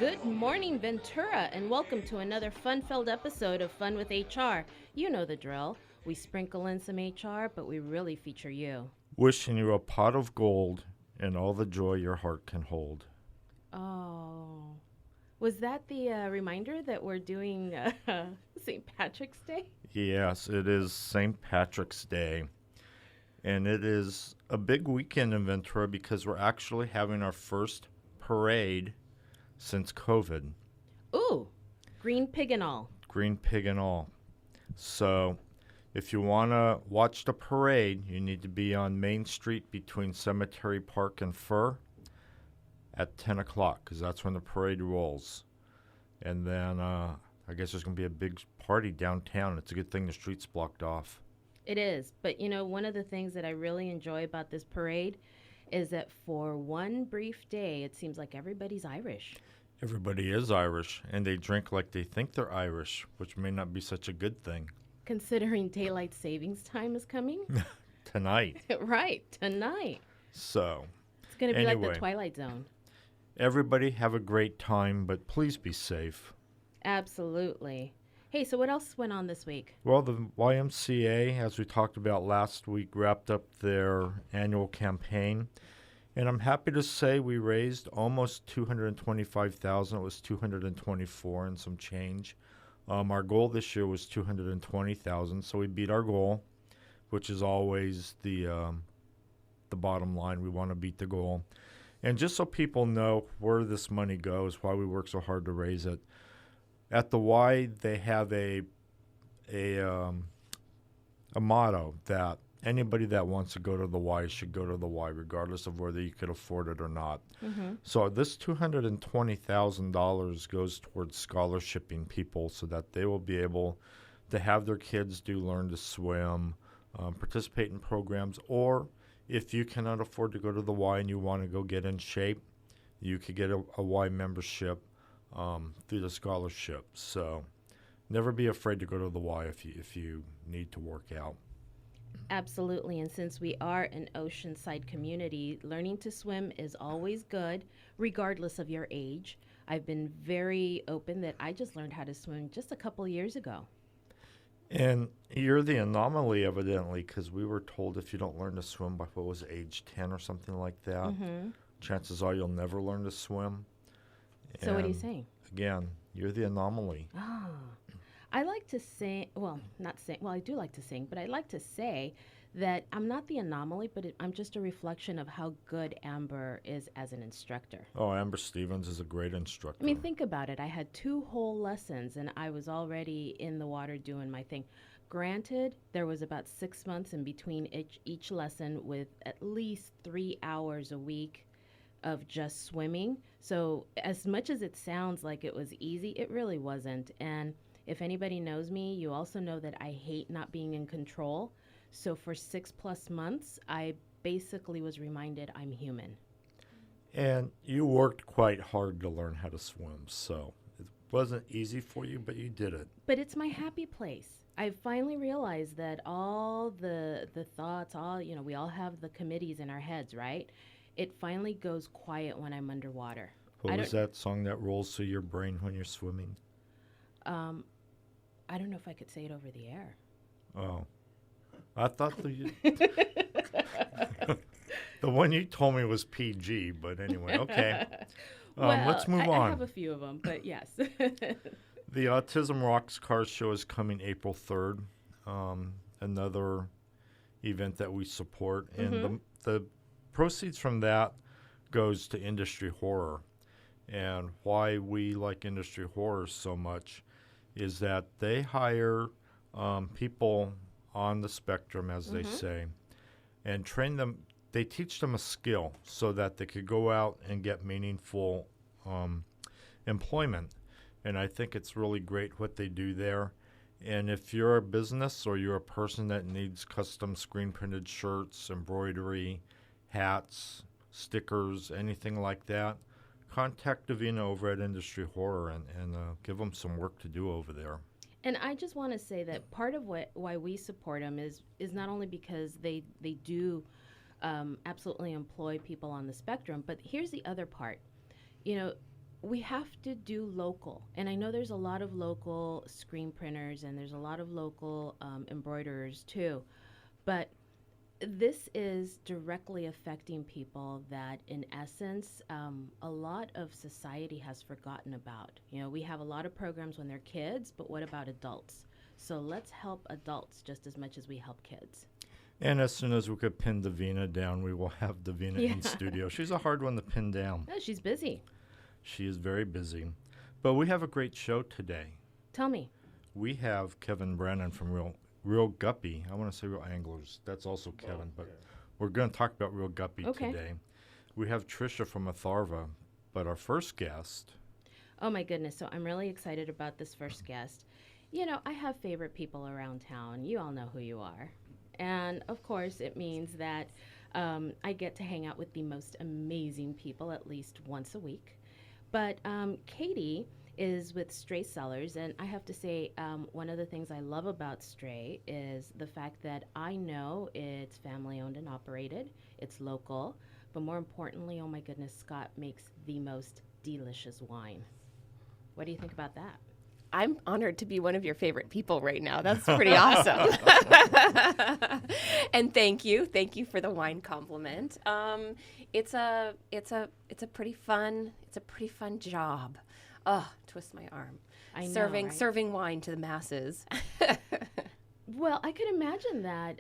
Good morning, Ventura, and welcome to another fun-filled episode of Fun with HR. You know the drill. We sprinkle in some HR, but we really feature you. Wishing you a pot of gold and all the joy your heart can hold. Oh, was that the reminder that we're doing St. Patrick's Day? Yes, it is St. Patrick's Day, and it is a big weekend in Ventura because we're actually having our first parade since COVID. Ooh, green pig and all. Green pig and all. So, if you want to watch the parade, you need to be on Main Street between Cemetery Park and Fur at 10 o'clock because that's when the parade rolls. And then I guess there's going to be a big party downtown. It's a good thing the street's blocked off. It is, but you know, one of the things that I really enjoy about this parade is that for one brief day, it seems like everybody's Irish. Everybody is Irish, and they drink like they think they're Irish, which may not be such a good thing. Considering daylight savings time is coming. Tonight. Right, tonight. So, It's going to be like anyway, the Twilight Zone. everybody have a great time, but please be safe. Absolutely. Hey, so what else went on this week? Well, the YMCA, as we talked about last week, wrapped up their annual campaign. And I'm happy to say we raised almost $225,000. It was 224 and some change. Our goal this year was 220,000, so we beat our goal, which is always the bottom line. We want to beat the goal. And just so people know where this money goes, why we work so hard to raise it, at the Y they have a motto that anybody that wants to go to the Y should go to the Y, regardless of whether you could afford it or not. Mm-hmm. So this $220,000 goes towards scholarshiping people so that they will be able to have their kids learn to swim, participate in programs, or if you cannot afford to go to the Y and you want to go get in shape, you could get a Y membership through the scholarship. So never be afraid to go to the Y if you need to work out. Absolutely. And since we are an oceanside community, learning to swim is always good, regardless of your age. I've been very open that I just learned how to swim just a couple years ago. And you're the anomaly, evidently, because we were told if you don't learn to swim by, what was it, age 10 or something like that, Mm-hmm. chances are you'll never learn to swim. So what are you And saying? again, you're the anomaly. Oh, I like to sing. Well, not sing. Well, I do like to sing, but I like to say that I'm not the anomaly, but I'm just a reflection of how good Amber is as an instructor. Oh, Amber Stevens is a great I instructor. mean, think about it. I had 2 whole lessons and I was already in the water doing my thing. Granted, there was about 6 months in between each lesson with at least 3 hours a week of just swimming. So, as much as it sounds like it was easy, it really wasn't. And if anybody knows me, you also know that I hate not being in control. So, for 6 plus months, I basically was reminded I'm human. And you worked quite hard to learn how to swim, so it wasn't easy for you, but you did it. But it's my happy place. I finally realized that all the thoughts, we all have the committees in our heads, right? It finally goes quiet when I'm underwater. What I was don't that song that rolls through your brain when you're swimming? um I don't know if I could say it over the air. Oh, I thought the one you told me was PG, but anyway, okay. Well, Let's move I on. have a few of them, but yes. The Autism Rocks Car Show is coming April 3rd. Another event that we support, and Mhm. the proceeds from that goes to industry horror. And why we like industry horror so much is that they hire people on the spectrum, as they Mhm. say, and train them. They teach them a skill so that they could go out and get meaningful employment. And I think it's really great what they do there. And if you're a business or you're a person that needs custom screen printed shirts, embroidery, hats, stickers, anything like that, contact Davina over at Industry Horror and give them some work to do over there. And I just want to say that part of why we support them is not only because they do absolutely employ people on the spectrum, but here's the other part. You know, we have to do local. And I know there's a lot of local screen printers and there's a lot of local embroiderers too. But this is directly affecting people that, in essence, a lot of society has forgotten about. You know, we have a lot of programs when they're kids, but what about adults? So let's help adults just as much as we help kids. And as soon as we could pin Davina down, we will have Davina in studio. She's a hard one to pin down. Oh, she's busy. She is very busy. But we have a great show today. Tell me. We have Kevin Brannon from Reel Guppy. I want to say Reel Anglers. That's also Kevin, but we're going to talk about Reel Guppy today. We have Tricia from Atharva, but our first guest. Oh my goodness, so I'm really excited about this first guest. You know, I have favorite people around town. You all know who you are. And of course, it means that I get to hang out with the most amazing people at least once a week. But Katie is with Strey Cellars, and I have to say, one of the things I love about Strey is the fact that I know it's family owned and operated, it's local, but more importantly, oh my goodness, Scott makes the most delicious wine. What do you think about that? I'm honored to be one of your favorite people right now. That's pretty awesome. And thank you for the wine compliment. It's a pretty fun job. Oh, twist my arm. I know, serving wine to the masses. Well, I could imagine that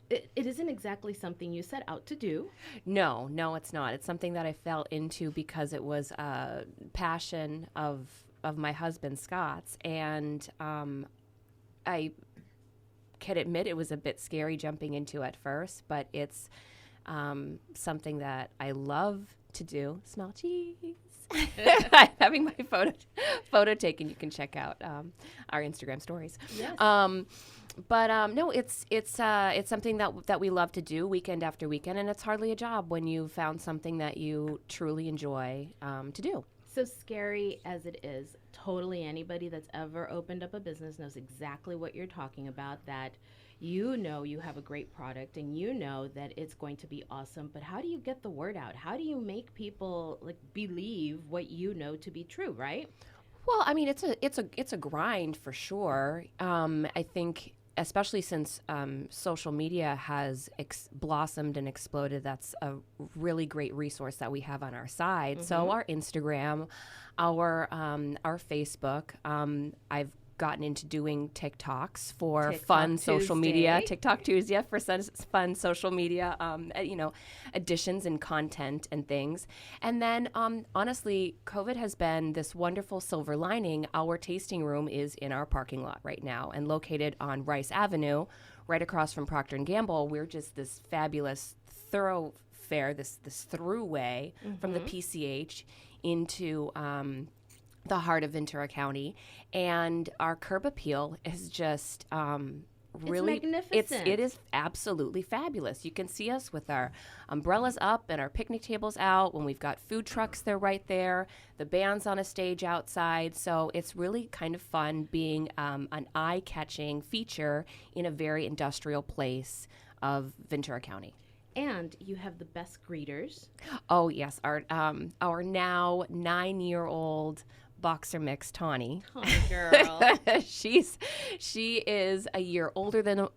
it isn't exactly something you set out to do. No, it's not. It's something that I fell into because it was a passion of my husband Scott's, and I can admit it was a bit scary jumping into at first, but it's something that I love to do. Smell cheese. Having my photo taken, you can check out our Instagram stories. Yes. No, it's something that we love to do weekend after weekend, and it's hardly a job when you found something that you truly enjoy to do. So scary as it is, totally anybody that's ever opened up a business knows exactly what you're talking about, that you know you have a great product and you know that it's going to be awesome, but how do you get the word out? How do you make people believe what you know to be true, right? Well, I mean, it's a grind for sure. I think especially since social media has blossomed and exploded, that's a really great resource that we have on our side. Mm-hmm. So our Instagram, our Facebook, I've gotten into doing TikToks for TikTok fun Tuesday. Social media, TikTok Tuesday for fun social media, additions and content and things. And then honestly, COVID has been this wonderful silver lining. Our tasting room is in our parking lot right now and located on Rice Avenue, right across from Procter & Gamble. We're just this fabulous thoroughfare, this throughway from the PCH into the heart of Ventura County, and our curb appeal is just really it's magnificent. It is absolutely fabulous. You can see us with our umbrellas up and our picnic tables out. When we've got food trucks, they're right there. The band's on a stage outside, so it's really kind of fun being an eye-catching feature in a very industrial place of Ventura County. And you have the best greeters. Oh yes, our now 9-year-old boxer mix Tawny. Oh, girl. she is a year older than the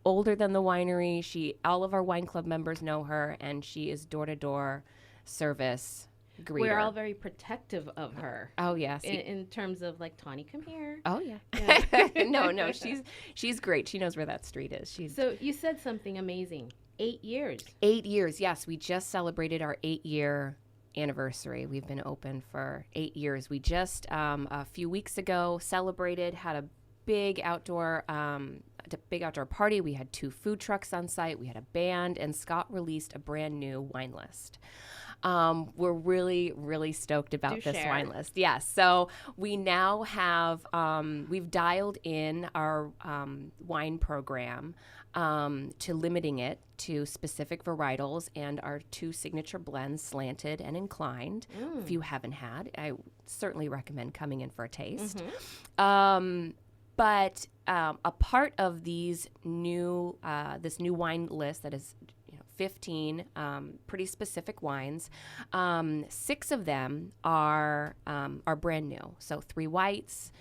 winery. All of our wine club members know her, and she is door-to-door service greeter. We're all very protective of her. Oh yes. In terms of Tawny, come here. Oh yeah. No, she's great. She knows where that street is. So you said something amazing. 8 years. 8 years, yes. We just celebrated our 8-year anniversary. We've been open for 8 years. We just, a few weeks ago, had a big outdoor party. We had 2 food trucks on site. We had a band, and Scott released a brand new wine list. We're really, really stoked about this wine list. Yes. So we now have, we've dialed in our wine program to limiting it to specific varietals and our 2 signature blends, Slanted and Inclined. If you haven't had, I certainly recommend coming in for a taste. But a part of these new this new wine list that is 15 pretty specific wines. 6 of them are brand new. So 3 whites,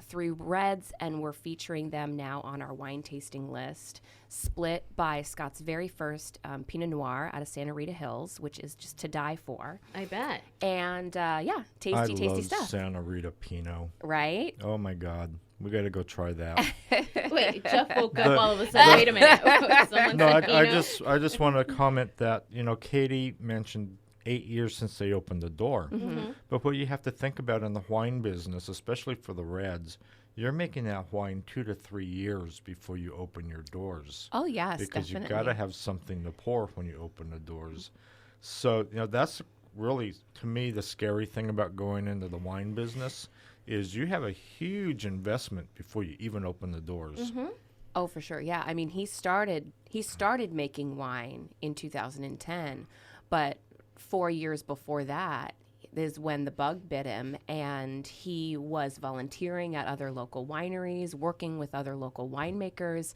3 reds, and we're featuring them now on our wine tasting list, split by Scott's very first Pinot Noir out of Santa Rita Hills, which is just to die for. I bet. And tasty, I tasty love stuff. Santa Rita Pinot. Right? Oh my God, we got to go try that. Wait, Jeff woke up all of a sudden. Wait a minute. Someone No, said I Pinot? I just want to comment that Katie mentioned 8 years since they opened the door. Mm-hmm. But what you have to think about in the wine business, especially for the reds, you're making that wine 2 to 3 years before you open your doors. Oh, yes, Because definitely. you got to have something to pour when you open the doors. So, that's really, to me, the scary thing about going into the wine business is you have a huge investment before you even open the doors. Mm-hmm. Oh, for sure. Yeah. I mean, he started making wine in 2010, but 4 years before that is when the bug bit him, and he was volunteering at other local wineries, working with other local winemakers,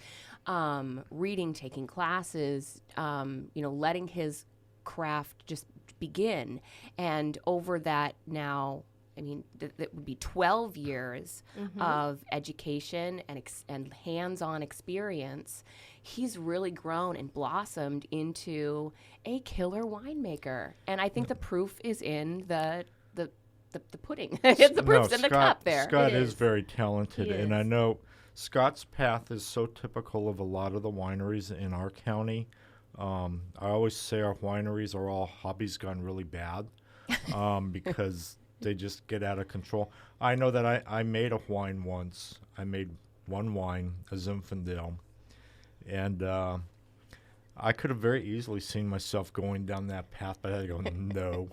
reading, taking classes, letting his craft just begin. And over that now, I mean, that would be 12 years of education and hands-on experience. He's really grown and blossomed into a killer winemaker. And I think the proof is in the pudding. The proof's in the cup there. Scott It is is. very talented, He and I is. know Scott's path is so typical of a lot of the wineries in our county. I always say our wineries are all hobbies gone really bad because they just get out of control. I know that I made a wine once. I made one wine, a Zinfandel, and I could have very easily seen myself going down that path, but I had to go, no.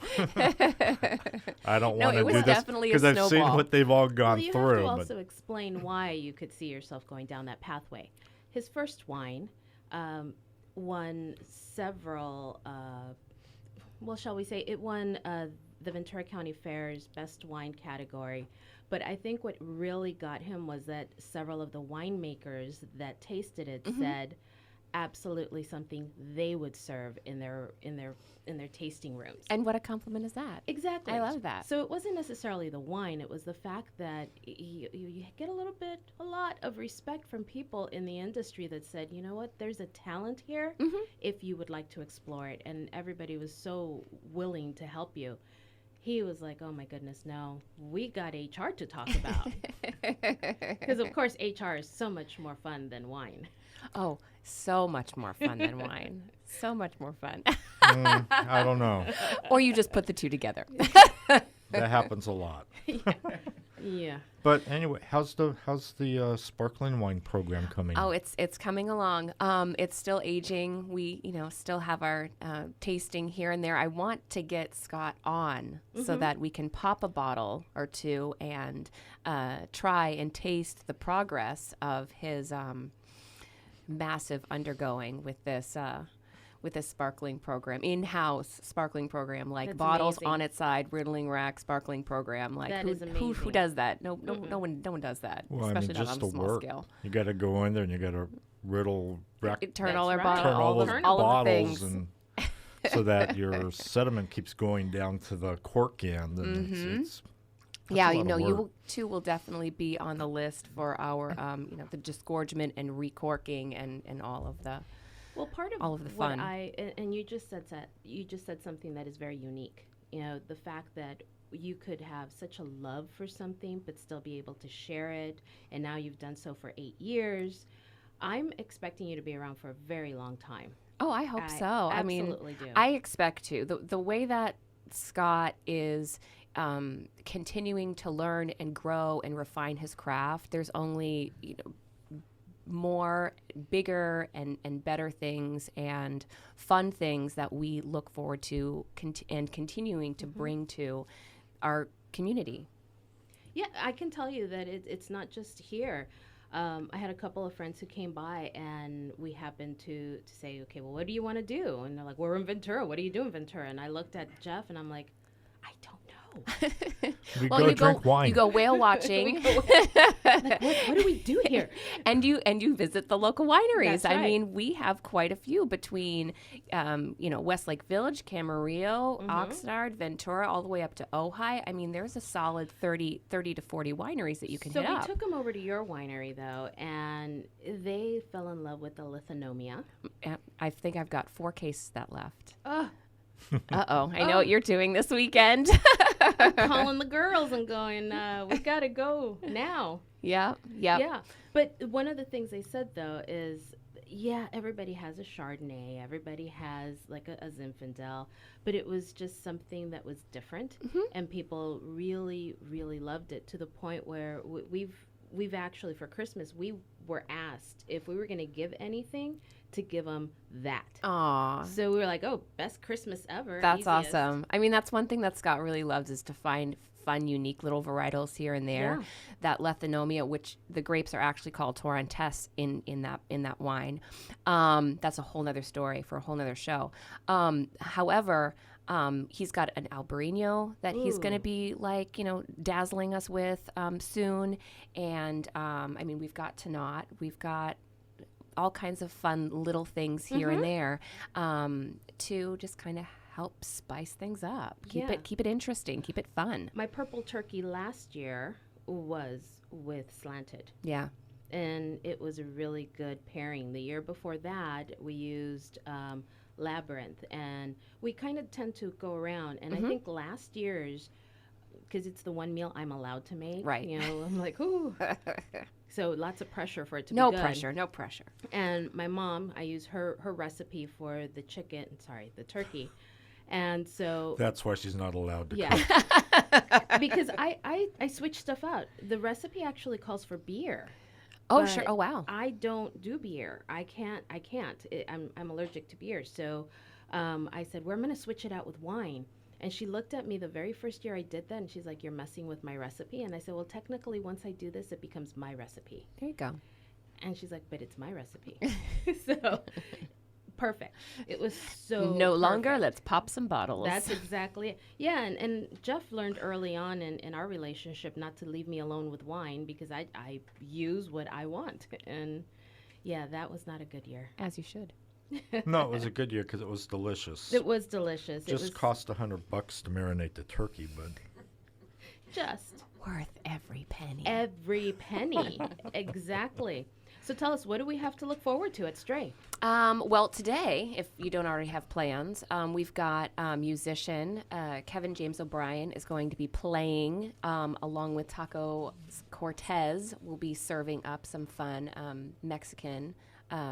I don't No, want it to was do this definitely a because I've seen snowball. what they've all Well, gone you through. have to But also explain why you could see yourself going down that pathway. His first wine won several, shall we say, it won the Ventura County Fair's Best Wine category. But I think what really got him was that several of the winemakers that tasted it said absolutely something they would serve in their tasting rooms. And what a compliment is that? Exactly. I love that. So it wasn't necessarily the wine, it was the fact that you get a lot of respect from people in the industry that said, you know what, there's a talent here if you would like to explore it. And everybody was so willing to help you. He was like, oh my goodness, no, we got HR to talk about. Because, of course, HR is so much more fun than wine. Oh, so much more fun than wine. So much more fun. I don't know. Or you just put the two together. That happens a lot. Yeah. But anyway, how's the sparkling wine program coming? Oh, it's coming along. It's still aging. We, still have our tasting here and there. I want to get Scott on so that we can pop a bottle or two and try and taste the progress of his massive undergoing with this sparkling program, in-house sparkling program, like That's bottles amazing. on its side, riddling rack sparkling program. Like That is who amazing. does that? No one does that, Well, especially not just on a to small work, scale. you got to go in there and you got to riddle, rack, Turn That's all our right. bottles, turn all all, those of, all of the bottles, things. and so that your sediment keeps going down to the cork end. And it's that's Yeah, a lot of you work. will, too will definitely be on the list for our, the disgorgement and recorking and all of the. Well, part of all of the what fun. and you just said something that is very unique. The fact that you could have such a love for something but still be able to share it, and now you've done so for 8 years. I'm expecting you to be around for a very long time. Oh, I hope I so. I mean, absolutely do. I expect to. The way that Scott is continuing to learn and grow and refine his craft, there's only more bigger and better things and fun things that we look forward to and continuing to bring to our community. Yeah, I can tell you that it's not just here. I had a couple of friends who came by, and we happened to say, okay, well, what do you want to do? And they're like, we're in Ventura. What do you do in Ventura? And I looked at Jeff, and I'm like, I don't know. We Well, go you drink wine. You go whale watching. Like, what do we do here? And you visit the local wineries. That's right. I mean, we have quite a few between, Westlake Village, Camarillo, Oxnard, Ventura, all the way up to Ojai. I mean, there's a solid 30 to 40 wineries that you can So hit we up. took them over to your winery, though, and they fell in love with the lithonomia. I think I've got 4 cases that left. Oh, Uh-oh. I know what you're doing this weekend. calling the girls and going, we got to go now. Yeah. Yeah. But one of the things they said, though, is, yeah, everybody has a Chardonnay. Everybody has, like, a Zinfandel. But it was just something that was different. And people really, really loved it, to the point where we've actually, for Christmas, we were asked if we were going to give anything, to give them that. Aw. So we were like, oh, best Christmas ever. That's easiest. awesome. I mean, that's one thing that Scott really loves, is to find fun, unique little varietals here and there. Yeah. That lithonomia, which the grapes are actually called Torrentese in that wine. That's a whole nother story for a whole nother show. However, he's got an Albarino that he's going to be dazzling us with soon. And I mean, we've got Tannat, we've got all kinds of fun little things here and there to just kind of help spice things up. Keep it interesting, keep it fun. My purple turkey last year was with slanted. Yeah. And it was a really good pairing. The year before that, we used Labyrinth, and we kind of tend to go around. And I think last year's, because it's the one meal I'm allowed to make, Right. You know, I'm like, ooh. So lots of pressure for it to No be good. no pressure. And my mom, I use her recipe for the turkey. And so That's why she's not allowed to cook. yeah, because I switch stuff out. The recipe actually calls for beer. Oh, but sure. Oh, wow. I don't do beer. I can't. I'm allergic to beer. So I said, well, I'm going to switch it out with wine. And she looked at me the very first year I did that, and she's like, you're messing with my recipe. And I said, well, technically, once I do this, it becomes my recipe. There you go. And she's like, but it's my recipe. So perfect. It was so No longer, perfect. let's pop some bottles. That's exactly it. Yeah, and Jeff learned early on in our relationship not to leave me alone with wine, because I use what I want. And yeah, that was not a good year. As you should. No, it was a good year because it was delicious. It was delicious. Just it was cost $100 to marinate the turkey, but just Worth every penny. every penny. Exactly. So tell us, what do we have to look forward to at Strey? Well, today, if you don't already have plans, we've got musician Kevin James O'Brien is going to be playing along with Taco Cortez. We'll be serving up some fun Mexican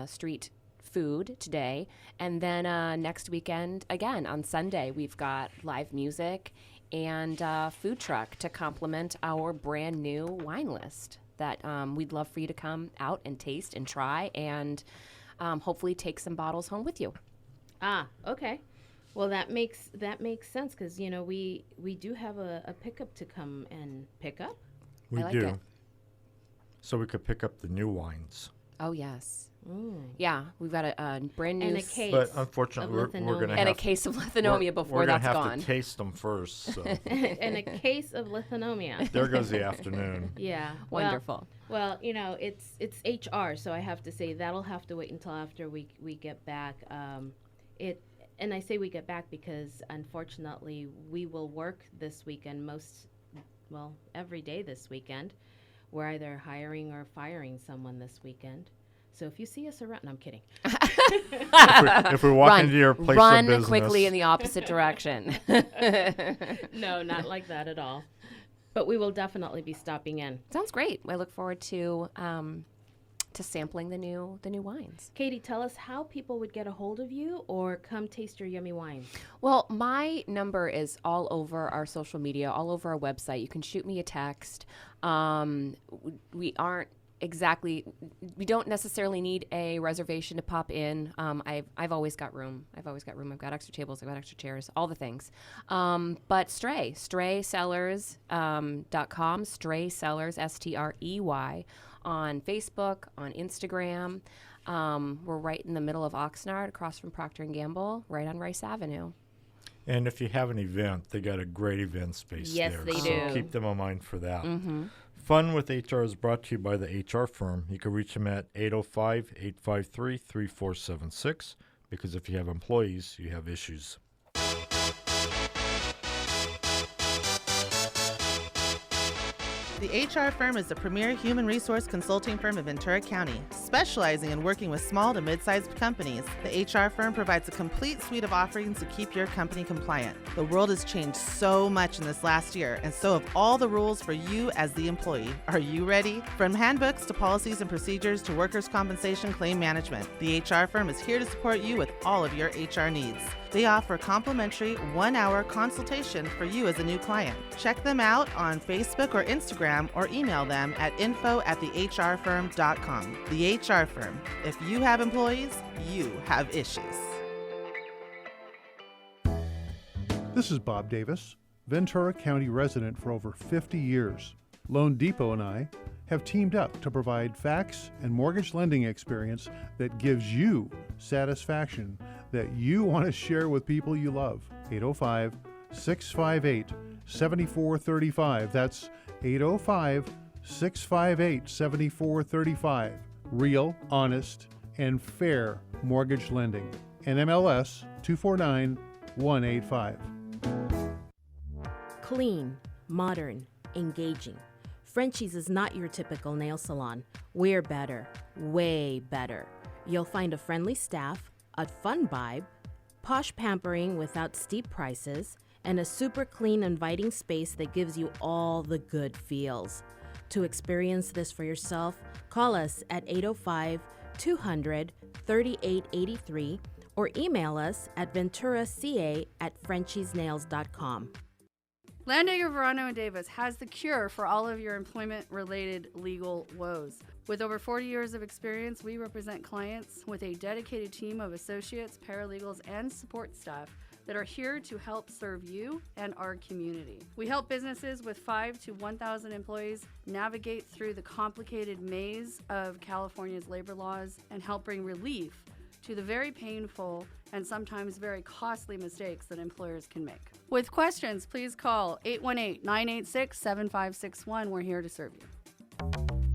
street food today. And then next weekend, again, on Sunday, we've got live music and food truck to complement our brand new wine list that we'd love for you to come out and taste and try, and hopefully take some bottles home with you. Ah, okay. Well, that makes sense, because we do have a pickup to come and pick up. we like do. it. So we could pick up the new wines. Oh, yes. Mm. Yeah, we've got a brand new And a case. But unfortunately, of we're going to and a have case of lithonomia before we're gonna that's have gone. to taste them first. So And a case of lithonomia. there goes the afternoon. Yeah. Wonderful. Well, it's HR, so I have to say that'll have to wait until after we get back. And I say we get back because unfortunately we will work this weekend every day this weekend. We're either hiring or firing someone this weekend. So if you see us around, no, I'm kidding. If we walk into your place of business, quickly in the opposite direction. No, not like that at all. But we will definitely be stopping in. Sounds great. I look forward to sampling the new wines. Katie, tell us how people would get a hold of you or come taste your yummy wines. Well, my number is all over our social media, all over our website. You can shoot me a text. We don't necessarily need a reservation to pop in. I've always got room. I've got extra tables. I've got extra chairs, all the things. But StreyCellars.com, Strey Cellars, STREY, on Facebook, on Instagram. We're right in the middle of Oxnard, across from Procter & Gamble, right on Rice Avenue. And if you have an event, they got a great event space Yes, there. they so do. keep them in mind for that. Mm-hmm. Fun with HR is brought to you by the HR firm. You can reach them at 805-853-3476 because if you have employees, you have issues. The HR firm is the premier human resource consulting firm in Ventura County, specializing in working with small to mid-sized companies. The HR firm provides a complete suite of offerings to keep your company compliant. The world has changed so much in this last year, and so have all the rules for you as the employee. Are you ready? From handbooks to policies and procedures to workers' compensation claim management, the HR firm is here to support you with all of your HR needs. They offer complimentary 1-hour consultation for you as a new client. Check them out on Facebook or Instagram or email them at info@thehrfirm.com. The HR firm. If you have employees, you have issues. This is Bob Davis, Ventura County resident for over 50 years. Loan Depot and I have teamed up to provide fax and mortgage lending experience that gives you satisfaction that you want to share with people you love. 805-658-7435. That's 805-658-7435. Real, honest, and fair mortgage lending. NMLS 249185. Clean, modern, engaging. Frenchie's is not your typical nail salon. We're better, way better. You'll find a friendly staff, a fun vibe, posh pampering without steep prices, and a super clean, inviting space that gives you all the good feels. To experience this for yourself, call us at 805-200-3883 or email us at venturaca@frenchiesnails.com. Landager, Verano, and Davis has the cure for all of your employment-related legal woes. With over 40 years of experience, we represent clients with a dedicated team of associates, paralegals, and support staff that are here to help serve you and our community. We help businesses with 5 to 1,000 employees navigate through the complicated maze of California's labor laws and help bring relief to the very painful and sometimes very costly mistakes that employers can make. With questions, please call 818-986-7561. We're here to serve you.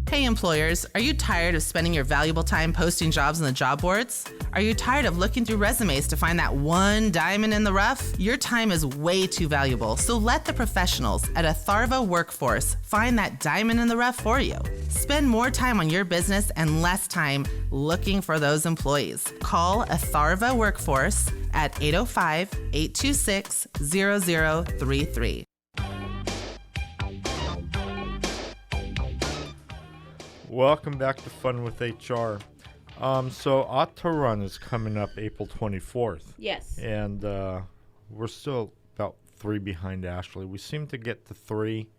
Hey employers, are you tired of spending your valuable time posting jobs on the job boards? Are you tired of looking through resumes to find that one diamond in the rough? Your time is way too valuable, so let the professionals at Atharva Workforce find that diamond in the rough for you. Spend more time on your business and less time looking for those employees. Call Atharva Workforce at 805-826-0033. Welcome back to Fun with HR. So Ought to Run is coming up April 24th. Yes. And we're still about 3 behind Ashley. We seem to get to 3,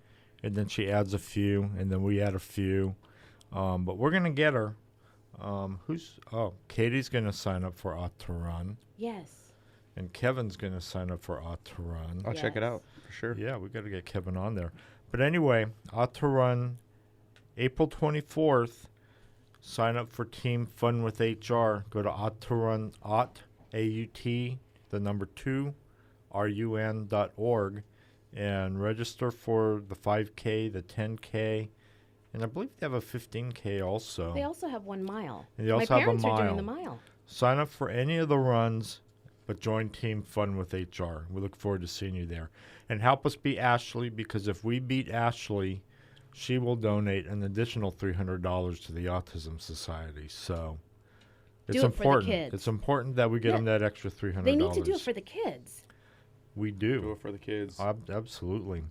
and then she adds a few, and then we add a few. But we're going to get her. Katie's going to sign up for Ought to Run. Yes. And Kevin's going to sign up for Ought to Run. I'll check it out for sure. Yeah, we got to get Kevin on there. But anyway, Ought to Run April 24th. Sign up for Team Fun with HR. Go to Ought to Run, A-U-T, the number 2, RUN.org, and register for the 5K, the 10K, and I believe they have a 15K also. They also have 1 mile. And they also My have a parents are doing mile. the mile. Sign up for any of the runs, but join Team Fun with HR. We look forward to seeing you there. And help us beat Ashley, because if we beat Ashley, she will donate an additional $300 to the Autism Society. So it's Do it for the important. kids. It's important that we get them that extra $300. They need to do it for the kids. We do. Do it for the kids. Absolutely.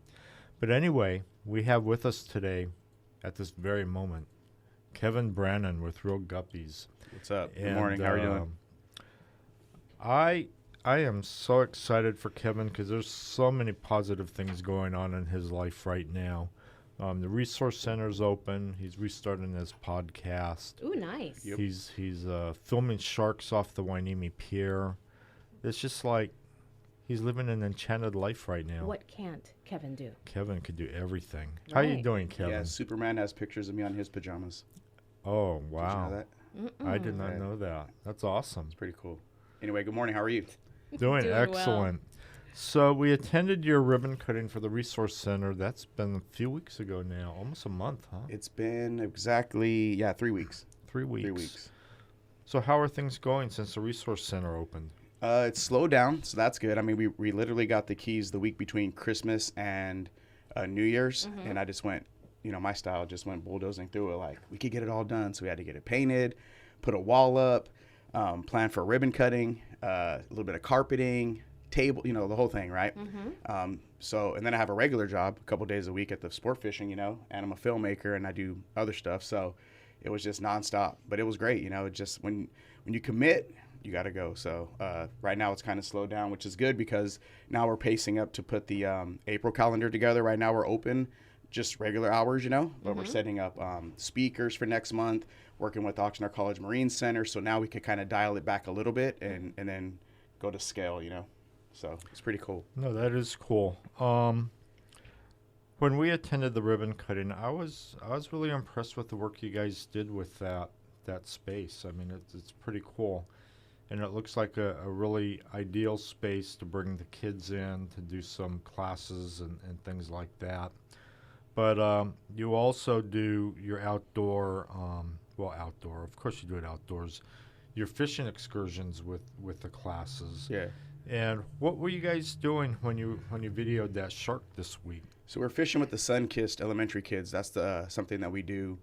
But anyway, we have with us today, at this very moment, Kevin Brannon with Reel Guppies. What's up? Good And, morning. How are you doing? I am so excited for Kevin because there's so many positive things going on in his life right now. The resource center's open. He's restarting his podcast. Ooh, nice. Yep. He's filming sharks off the Wainimi Pier. It's just like he's living an enchanted life right now. What can't Kevin do? Kevin could do everything. How you Right. doing, Kevin? Yeah, Superman has pictures of me on his pajamas. Oh, Did you wow. know that? I did not Yeah. know that. That's awesome. It's pretty cool. Anyway, good morning. How are you? Doing Doing well. excellent. So we attended your ribbon cutting for the resource center. That's been a few weeks ago now, almost a month, huh? It's been exactly 3 weeks. 3 weeks. 3 weeks. So how are things going since the resource center opened? It's slowed down, so that's good. I mean, we literally got the keys the week between Christmas and New Year's, and I just went, my style just went bulldozing through it. Like, we could get it all done, so we had to get it painted, put a wall up, plan for ribbon cutting, a little bit of carpeting, table, the whole thing, right? So, and then I have a regular job a couple days a week at the sport fishing, and I'm a filmmaker and I do other stuff. So it was just nonstop, but it was great. It just, when you commit, you got to go. So right now it's kind of slowed down, which is good because now we're pacing up to put the April calendar together. Right now we're open just regular hours, but we're setting up speakers for next month, working with Oxnard College Marine Center. So now we could kind of dial it back a little bit and then go to scale, So it's pretty cool. No, that is cool. When we attended the ribbon cutting, I was really impressed with the work you guys did with that space. I mean, it's pretty cool. And it looks like a really ideal space to bring the kids in to do some classes and things like that. But you also do your outdoor, outdoor, of course you do it outdoors, your fishing excursions with the classes. Yeah. And what were you guys doing when you videoed that shark this week? So we're fishing with the Sun-Kissed elementary kids. That's something that we do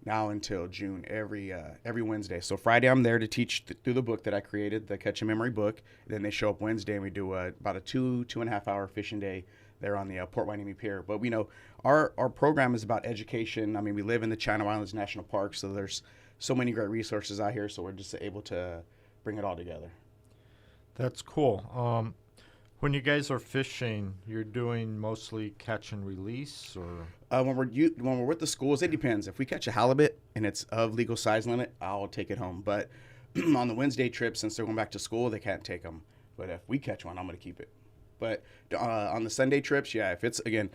now until June every Wednesday. So Friday I'm there to teach through the book that I created, the Catch a Memory book. Then they show up Wednesday and we do about a 2.5 hour fishing day there on the Port Hueneme Pier. But we know our program is about education. I mean, we live in the Channel Islands National Park, so there's so many great resources out here. So we're just able to bring it all together. That's cool. When you guys are fishing, you're doing mostly catch and release, or when we're with the schools, it depends. If we catch a halibut and it's of legal size limit, I'll take it home. But on the Wednesday trip, since they're going back to school, they can't take them. But if we catch one, I'm going to keep it. But on the Sunday trips, if it's, again,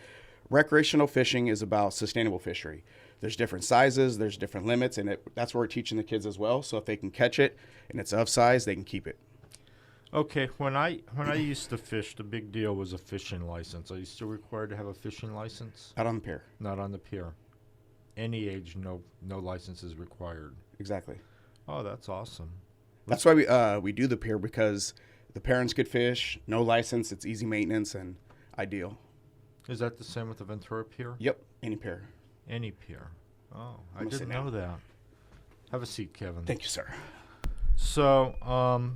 recreational fishing is about sustainable fishery. There's different sizes, there's different limits, and that's what we're teaching the kids as well. So if they can catch it and it's of size, they can keep it. Okay, when I used to fish, the big deal was a fishing license. Are you still required to have a fishing license? Out on the pier. Not on the pier. Any age, no license is required. Exactly. Oh, that's awesome. That's why we do the pier, because the parents could fish, no license, it's easy maintenance and ideal. Is that the same with the Ventura Pier? Yep, any pier. Any pier. Oh, I I'm didn't know that. Have a seat, Kevin. Thank you, sir. So,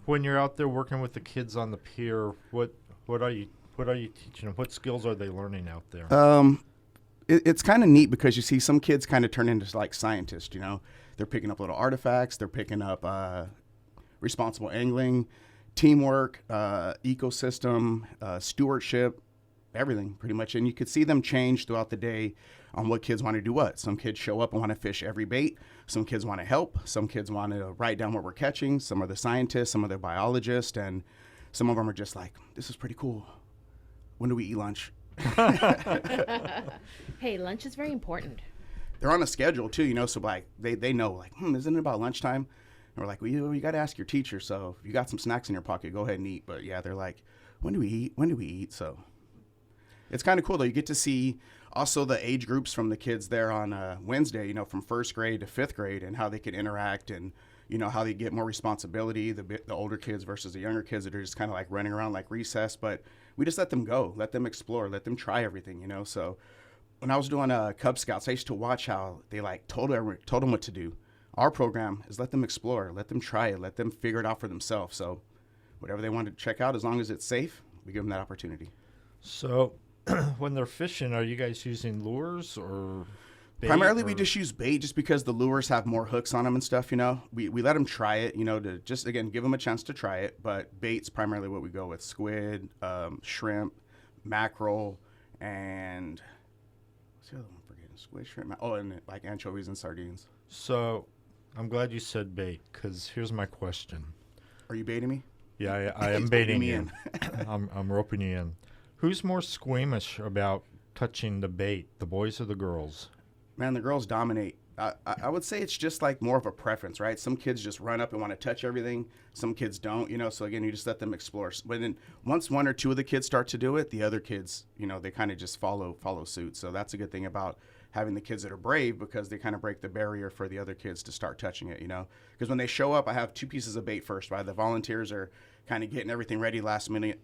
when you're out there working with the kids on the pier, what are you teaching them? What skills are they learning out there? It's kind of neat because you see some kids kind of turn into like scientists. They're picking up little artifacts. They're picking up responsible angling, teamwork, ecosystem, stewardship, everything pretty much. And you could see them change throughout the day on what kids want to do what. Some kids show up and want to fish every bait. Some kids want to help. Some kids want to write down what we're catching. Some are the scientists. Some are the biologists. And some of them are just like, this is pretty cool. When do we eat lunch? Hey, lunch is very important. They're on a schedule too, so like they know like, isn't it about lunchtime? And we're like, well, you got to ask your teacher. So if you got some snacks in your pocket, go ahead and eat. But yeah, they're like, when do we eat? When do we eat? So it's kind of cool though. You get to see also the age groups from the kids there on Wednesday, from first grade to fifth grade, and how they can interact, and how they get more responsibility, the older kids versus the younger kids that are just kind of like running around like recess. But we just let them go, let them explore, let them try everything, So when I was doing Cub Scouts, I used to watch how they like told them what to do. Our program is let them explore, let them try it, let them figure it out for themselves. So whatever they want to check out, as long as it's safe, we give them that opportunity. So when they're fishing, are you guys using lures or bait? Primarily, we just use bait just because the lures have more hooks on them and stuff, We let them try it, to just, again, give them a chance to try it. But bait's primarily what we go with: squid, shrimp, mackerel, and what's the other one I'm forgetting? Squid, shrimp, and like anchovies and sardines. So I'm glad you said bait, because here's my question. Are you baiting me? Yeah, I am baiting you. I'm roping you in. Who's more squeamish about touching the bait, the boys or the girls? Man, the girls dominate. I would say it's just like more of a preference, right? Some kids just run up and want to touch everything. Some kids don't, so again, you just let them explore. But then once one or two of the kids start to do it, the other kids, they kind of just follow suit. So that's a good thing about having the kids that are brave, because they kind of break the barrier for the other kids to start touching it, because when they show up, I have 2 pieces of bait first, right? The volunteers are kind of getting everything ready last minute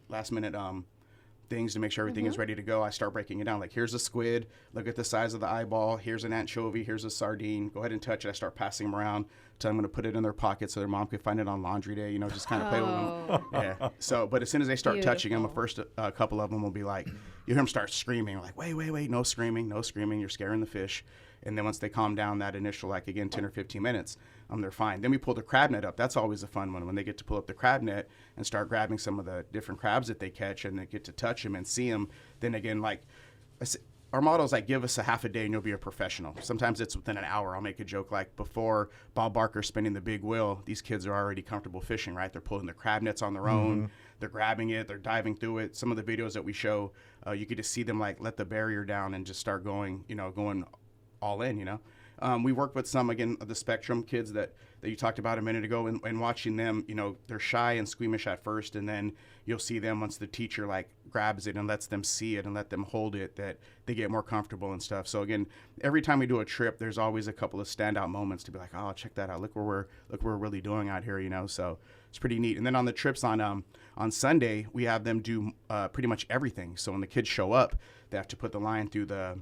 things to make sure everything is ready to go. I start breaking it down. Like, here's a squid. Look at the size of the eyeball. Here's an anchovy. Here's a sardine. Go ahead and touch it. I start passing them around. So I'm going to put it in their pocket so their mom can find it on laundry day. Just kind of play with them. Yeah. So, but as soon as they start touching them, the first couple of them will be like, you hear them start screaming. Like, wait, no screaming. You're scaring the fish. And then once they calm down that initial, 10 or 15 minutes, they're fine. Then we pull the crab net up. That's always a fun one, when they get to pull up the crab net and start grabbing some of the different crabs that they catch, and they get to touch them and see them. Then again, our motto is give us a half a day and you'll be a professional. Sometimes it's within an hour. I'll make a joke before Bob Barker's spinning the big wheel, these kids are already comfortable fishing, right? They're pulling the crab nets on their own. They're grabbing it. They're diving through it. Some of the videos that we show, you get to see them let the barrier down and just start going, going all in, We work with some, again, of the spectrum kids that you talked about a minute ago, and watching them, they're shy and squeamish at first, and then you'll see them once the teacher grabs it and lets them see it and let them hold it, that they get more comfortable and stuff. So again, every time we do a trip, there's always a couple of standout moments to be like, oh, check that out. Look where we're really doing out here, So it's pretty neat. And then on the trips on Sunday, we have them do pretty much everything. So when the kids show up, they have to put the line through the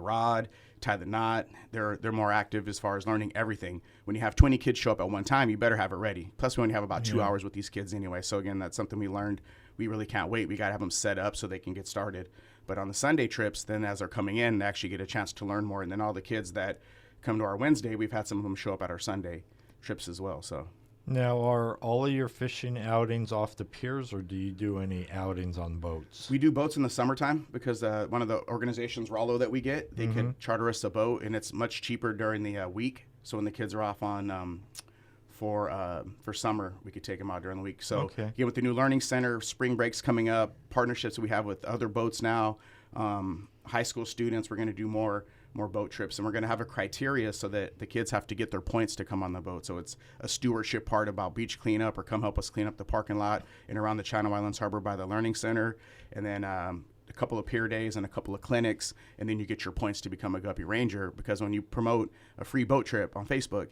rod, tie the knot. They're more active as far as learning everything. When you have 20 kids show up at one time, you better have it ready. Plus, we only have about 2 hours with these kids anyway. So again, that's something we learned. We really can't wait. We got to have them set up so they can get started. But on the Sunday trips, then as they're coming in, they actually get a chance to learn more. And then all the kids that come to our Wednesday, we've had some of them show up at our Sunday trips as well. So. Now, are all of your fishing outings off the piers, or do you do any outings on boats? We do boats in the summertime, because one of the organizations, Rollo, that we get, they can charter us a boat, and it's much cheaper during the week. So when the kids are off on for summer, we could take them out during the week. So again, with the new learning center, spring breaks coming up, partnerships that we have with other boats now, high school students, we're going to do more boat trips, and we're going to have a criteria so that the kids have to get their points to come on the boat. So it's a stewardship part about beach cleanup, or come help us clean up the parking lot and around the Channel Islands Harbor by the Learning Center, and then a couple of pier days and a couple of clinics, and then you get your points to become a Guppy Ranger, because when you promote a free boat trip on Facebook,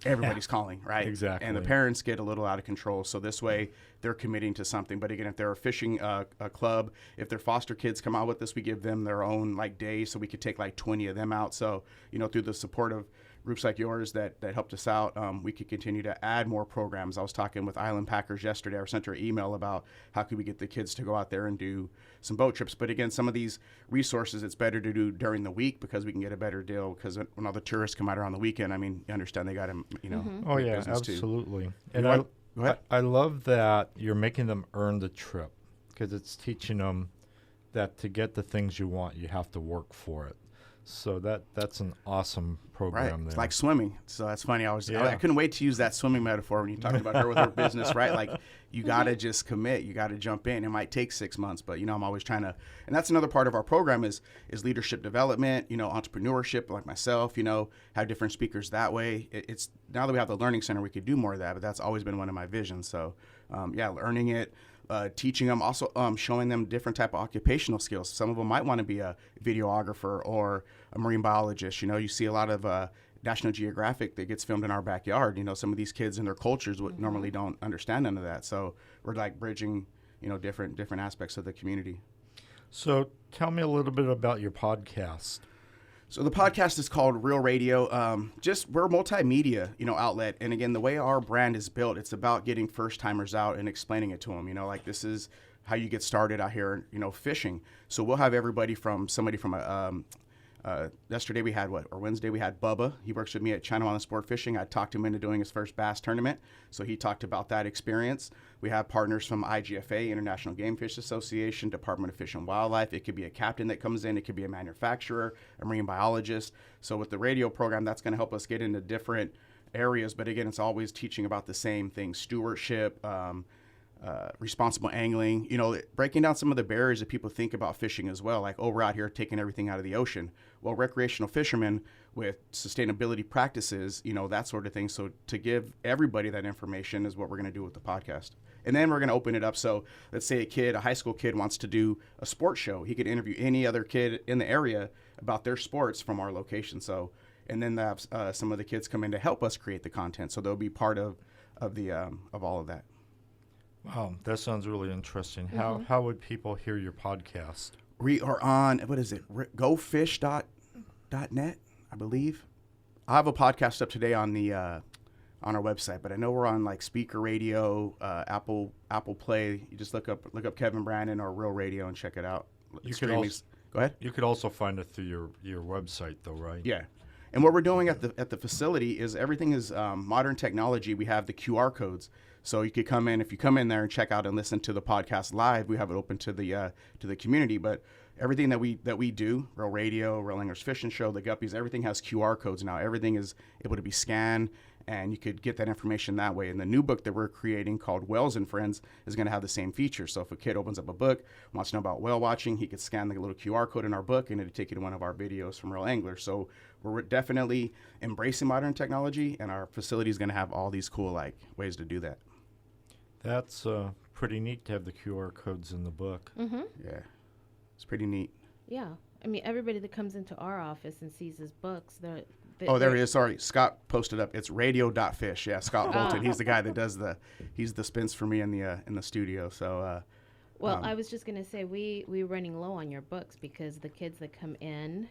everybody's calling, right? Exactly. And the parents get a little out of control. So this way, they're committing to something. But again, if they're a fishing a club, if their foster kids come out with us, we give them their own day, so we could take 20 of them out. So through the support of groups like yours that helped us out, we could continue to add more programs. I was talking with Island Packers yesterday. I sent her an email about how could we get the kids to go out there and do some boat trips. But again, some of these resources, it's better to do during the week, because we can get a better deal, because when all the tourists come out around the weekend, you understand they got to, Oh yeah, absolutely. Too. And I love that you're making them earn the trip, because it's teaching them that to get the things you want, you have to work for it. So that's an awesome program right. there. It's like swimming. So that's funny. I couldn't wait to use that swimming metaphor when you talked about her with her business, right? You got to just commit. You got to jump in. It might take 6 months, but I'm always trying to, and that's another part of our program is leadership development, entrepreneurship, like myself, have different speakers that way. It's now that we have the Learning Center, we could do more of that, but that's always been one of my visions. So learning it. Teaching them, also showing them different type of occupational skills. Some of them might want to be a videographer or a marine biologist. You see a lot of National Geographic that gets filmed in our backyard. Some of these kids and their cultures would normally don't understand none of that. So we're bridging, different aspects of the community. So tell me a little bit about your podcast. So the podcast is called Reel Radio. We're a multimedia, outlet. And again, the way our brand is built, it's about getting first timers out and explaining it to them. This is how you get started out here, fishing. So we'll have everybody from somebody from yesterday we had Wednesday we had Bubba. He works with me at Channel Island Sport Fishing. I talked him into doing his first bass tournament. So he talked about that experience. We have partners from IGFA, International Game Fish Association, Department of Fish and Wildlife. It could be a captain that comes in. It could be a manufacturer, a marine biologist. So with the radio program, that's going to help us get into different areas. But again, it's always teaching about the same thing: stewardship, responsible angling, breaking down some of the barriers that people think about fishing as well. We're out here taking everything out of the ocean. Well, recreational fishermen, with sustainability practices, that sort of thing. So to give everybody that information is what we're going to do with the podcast. And then we're going to open it up. So let's say a high school kid wants to do a sports show. He could interview any other kid in the area about their sports from our location. So, and then have some of the kids come in to help us create the content. So they'll be part of all of that. Wow, that sounds really interesting. How would people hear your podcast? We are on, what is it, gofish.net, I believe. I have a podcast up today on the on our website, but I know we're on like Speaker Radio, Apple Play. You just look up Kevin Brannon or Real Radio and check it out. Go ahead. You could also find it through your website, though, right? Yeah. And what we're doing at the facility is everything is modern technology. We have the QR codes, so you could come in. If you come in there and check out and listen to the podcast live, we have it open to the community. But everything that we do, Real Radio, Real English Fishing Show, the Guppies, everything has QR codes now. Everything is able to be scanned, and you could get that information that way. And the new book that we're creating called Whales and Friends is going to have the same feature. So if a kid opens up a book, wants to know about whale watching, he could scan the little QR code in our book, and it'll take you to one of our videos from Real Anglers. So we're definitely embracing modern technology, and our facility is going to have all these cool ways to do that. That's pretty neat to have the QR codes in the book. Mm-hmm. Yeah, it's pretty neat. Yeah. I mean, everybody that comes into our office and sees his books, there he is. Sorry, Scott posted up. It's radio.fish. Yeah, Scott Bolton. He's the guy that does he's the spins for me in the studio. So. Well, I was just going to say we're running low on your books because the kids that come in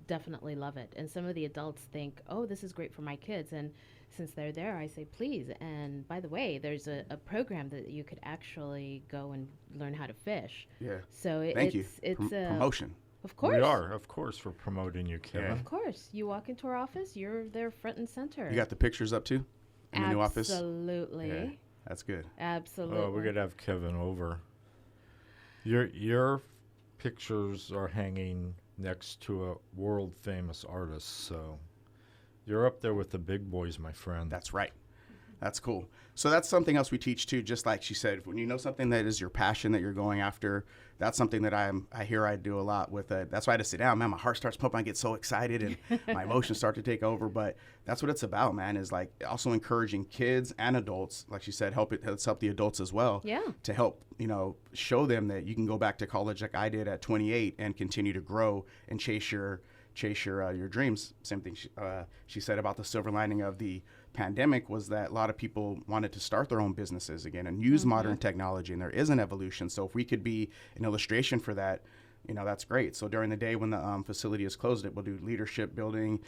definitely love it. And some of the adults think, oh, this is great for my kids. And since they're there, I say, please. And by the way, there's a program that you could actually go and learn how to fish. Yeah. So Thank you. It's promotion. Of course. We are, of course, we're promoting you, Kevin. Yeah. Of course. You walk into our office, you're there front and center. You got the pictures up too in the new office? Absolutely. Yeah, that's good. Absolutely. Oh, we're going to have Kevin over. Your pictures are hanging next to a world-famous artist, so you're up there with the big boys, my friend. That's right. That's cool. So that's something else we teach too, just like she said, when you know something that is your passion that you're going after, that's something that I do a lot with it. That's why I just sit down, man, my heart starts pumping, I get so excited and my emotions start to take over. But that's what it's about, man, is like also encouraging kids and adults, like she said, let's help the adults as well. Yeah. To help, show them that you can go back to college like I did at 28 and continue to grow and chase your dreams. Same thing she said about the silver lining of the pandemic was that a lot of people wanted to start their own businesses again and use modern technology, and there is an evolution. So if we could be an illustration for that, that's great. So during the day when the facility is closed, we'll do leadership building,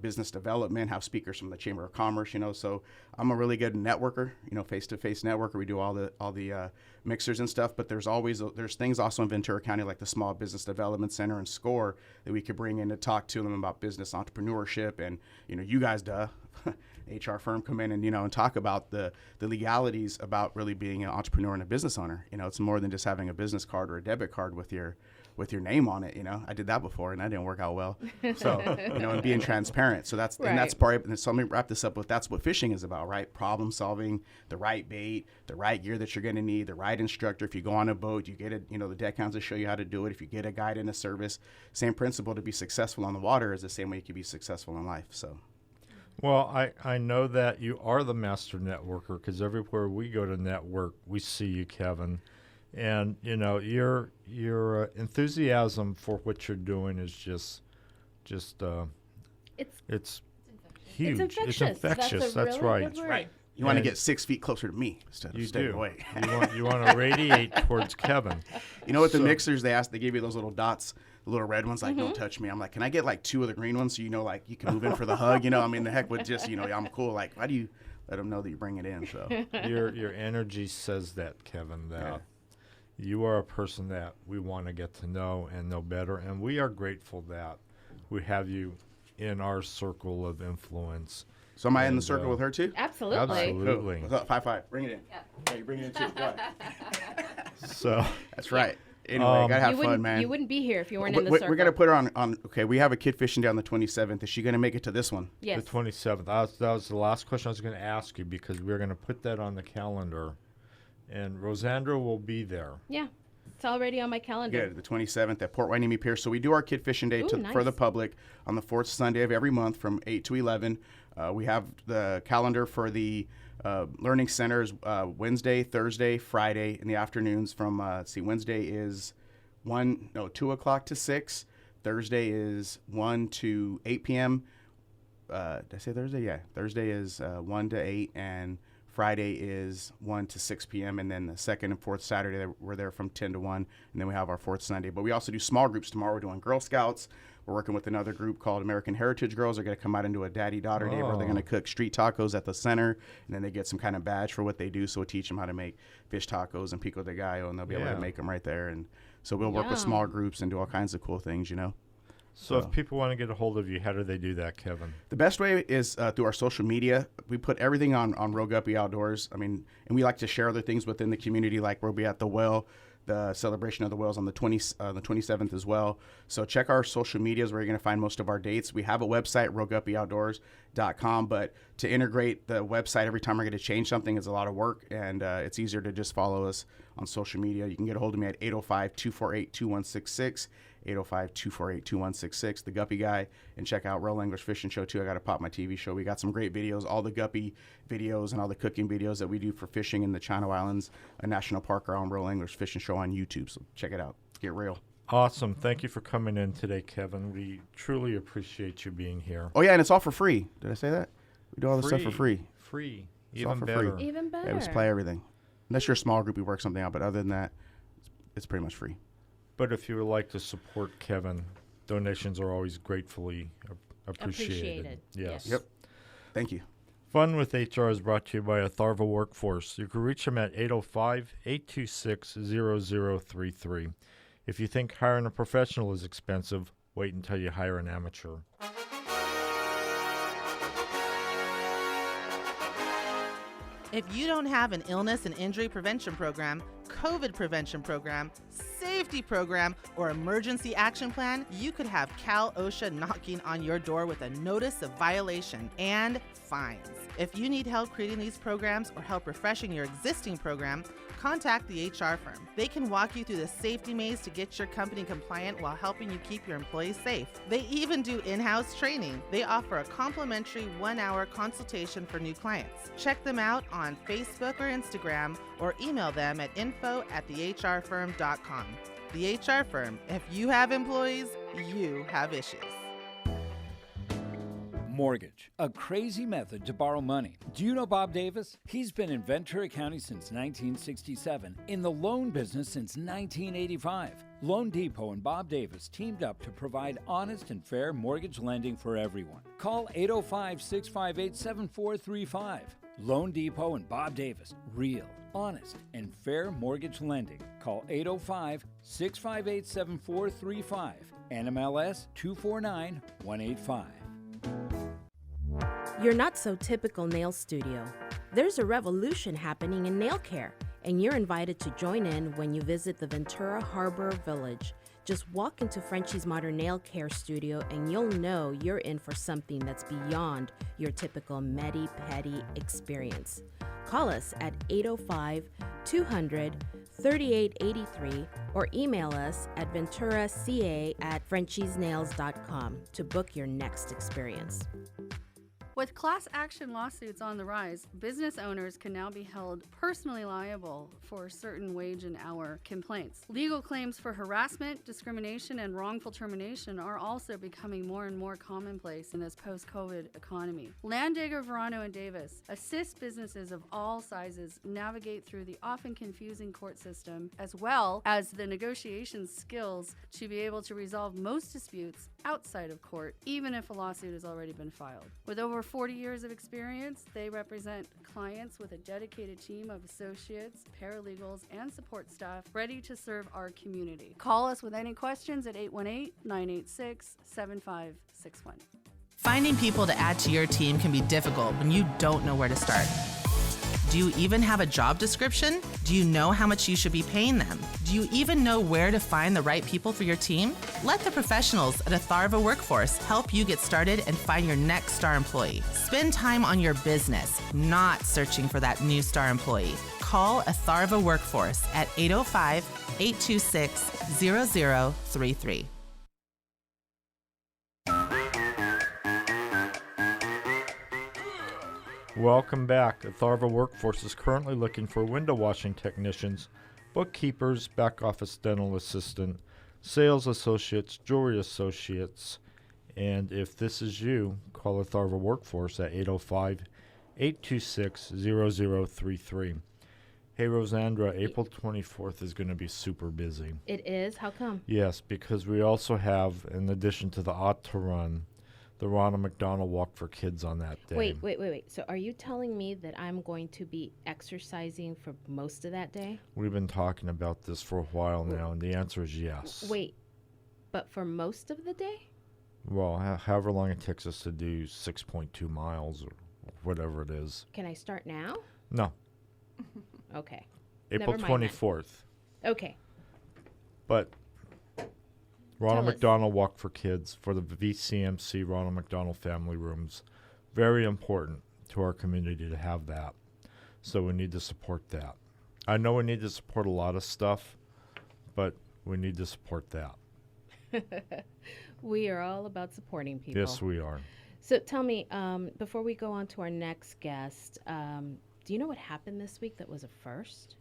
business development, have speakers from the Chamber of Commerce, so I'm a really good networker, face-to-face networker. We do all the mixers and stuff, but there's things also in Ventura County like the Small Business Development Center and SCORE that we could bring in to talk to them about business entrepreneurship. And, you guys, HR firm come in and, and talk about the legalities about really being an entrepreneur and a business owner. It's more than just having a business card or a debit card with your name on it. I did that before and that didn't work out well. So, and being transparent. So that's, right. And that's part of it. So let me wrap this up with, that's what fishing is about, right? Problem solving, the right bait, the right gear that you're going to need, the right instructor. If you go on a boat, you get it, the deckhounds will show you how to do it. If you get a guide in a service, same principle to be successful on the water is the same way you can be successful in life. So. Well, I know that you are the master networker because everywhere we go to network, we see you, Kevin. And, your enthusiasm for what you're doing is just it's huge. It's infectious. It's infectious. That's really right. good word. Right. You want to get 6 feet closer to me instead of staying away. You want to radiate towards Kevin. With the mixers, they give you those little dots, the little red ones, like, don't touch me. I'm like, can I get like 2 of the green ones so you can move in for the hug? The heck with just, I'm cool. Like, why do you let them know that you bring it in? So your energy says that, Kevin, that you are a person that we want to get to know and know better. And we are grateful that we have you in our circle of influence. So am I in the circle with her too? Absolutely. Absolutely. What's up? 5-5. Bring it in. Yeah, you bring it in too. So that's right. Anyway, gotta have fun, man. You wouldn't be here if you weren't in the circle. We're gonna put her on. Okay, we have a kid fishing down the 27th. Is she gonna make it to this one? Yes. The 27th. That was the last question I was going to ask you because we're going to put that on the calendar, and Rosandra will be there. Yeah. It's already on my calendar. Good, the 27th at Port Hueneme Pier. So we do our Kid Fishing Day for the public on the 4th Sunday of every month from 8 to 11. We have the calendar for the learning centers Wednesday, Thursday, Friday in the afternoons from, Wednesday is 2 o'clock to 6. Thursday is 1 to 8 p.m. Did I say Thursday? Yeah. Thursday is 1 to 8, and Friday is 1 to 6 p.m. And then the second and fourth Saturday, we're there from 10 to 1. And then we have our fourth Sunday. But we also do small groups. Tomorrow we're doing Girl Scouts. We're working with another group called American Heritage Girls. They're going to come out and do a daddy-daughter day where they're going to cook street tacos at the center. And then they get some kind of badge for what they do. So we'll teach them how to make fish tacos and pico de gallo. And they'll be able to make them right there. And so we'll work with small groups and do all kinds of cool things, So if people want to get a hold of you, how do they do that, Kevin? The best way is through our social media. We put everything on Reel Guppy Outdoors. And we like to share other things within the community, like we'll be at the well, the celebration of the whales on the 27th as well. So check our social medias where you're going to find most of our dates. We have a website, reelguppyoutdoors.com, but to integrate the website every time we're going to change something is a lot of work, and it's easier to just follow us on social media. You can get a hold of me at 805-248-2166, 805-248-2166, The Guppy Guy, and check out Real English Fishing Show too. I got to pop my TV show. We got some great videos, all the guppy videos and all the cooking videos that we do for fishing in the Channel Islands National Park are on Real English Fishing Show on YouTube. So check it out. Get real. Awesome. Thank you for coming in today, Kevin. We truly appreciate you being here. Oh, yeah, and it's all for free. Did I say that? We do all this stuff for free. Free. It's all Even for better. free. Even better. Yeah, we supply everything. Unless you're a small group, we work something out. But other than that, it's pretty much free. But if you would like to support Kevin, donations are always gratefully appreciated. Yes. Yep. Thank you. Fun with HR is brought to you by Atharva Workforce. You can reach them at 805-826-0033. If you think hiring a professional is expensive, wait until you hire an amateur. If you don't have an illness and injury prevention program, COVID prevention program, safety program, or emergency action plan, you could have Cal OSHA knocking on your door with a notice of violation and fines. If you need help creating these programs or help refreshing your existing program, contact the HR firm. They can walk you through the safety maze to get your company compliant while helping you keep your employees safe. They even do in-house training. They offer a complimentary 1-hour consultation for new clients. Check them out on Facebook or Instagram or email them at info@thehrfirm.com. The HR Firm. If you have employees, you have issues. Mortgage, a crazy method to borrow money. Do you know Bob Davis? He's been in Ventura County since 1967, in the loan business since 1985. Loan Depot and Bob Davis teamed up to provide honest and fair mortgage lending for everyone. Call 805-658-7435. Loan Depot and Bob Davis. Real, honest, and fair mortgage lending. Call 805-658-7435. NMLS 249185. You're not so typical nail studio. There's a revolution happening in nail care, and you're invited to join in when you visit the Ventura Harbor Village. Just walk into Frenchie's Modern Nail Care Studio and you'll know you're in for something that's beyond your typical medi-pedi experience. Call us at 805-200-3883 or email us at venturaca@frenchiesnails.com to book your next experience. With class action lawsuits on the rise, business owners can now be held personally liable for certain wage and hour complaints. Legal claims for harassment, discrimination, and wrongful termination are also becoming more and more commonplace in this post-COVID economy. Landagger, Verano, and Davis assist businesses of all sizes navigate through the often confusing court system, as well as the negotiation skills to be able to resolve most disputes outside of court, even if a lawsuit has already been filed. With over 40 years of experience, they represent clients with a dedicated team of associates, paralegals, and support staff ready to serve our community. Call us with any questions at 818-986-7561. Finding people to add to your team can be difficult when you don't know where to start. Do you even have a job description? Do you know how much you should be paying them? Do you even know where to find the right people for your team? Let the professionals at Atharva Workforce help you get started and find your next star employee. Spend time on your business, not searching for that new star employee. call Atharva Workforce at 805-826-0033. Welcome back. Atharva Workforce is currently looking for window washing technicians, bookkeepers, back office dental assistant, sales associates, jewelry associates. And if this is you, call Atharva Workforce at 805-826-0033. Hey, Rosandra, April 24th is going to be super busy. It is? How come? Yes, because we also have, in addition to the Ought to Run, the Ronald McDonald Walk for Kids on that day. Wait. So are you telling me that I'm going to be exercising for most of that day? We've been talking about this for a while now, and the answer is yes. Wait, but for most of the day? Well, however long it takes us to do 6.2 miles or whatever it is. Can I start now? No, Okay. April Never mind then. 24th. Okay. But Ronald Tell us. McDonald Walk for Kids for the VCMC Ronald McDonald Family Rooms. Very important to our community to have that. So we need to support that. I know we need to support a lot of stuff, but we need to support that. We are all about supporting people. Yes, we are. So tell me, before we go on to our next guest, do you know what happened this week that was a first?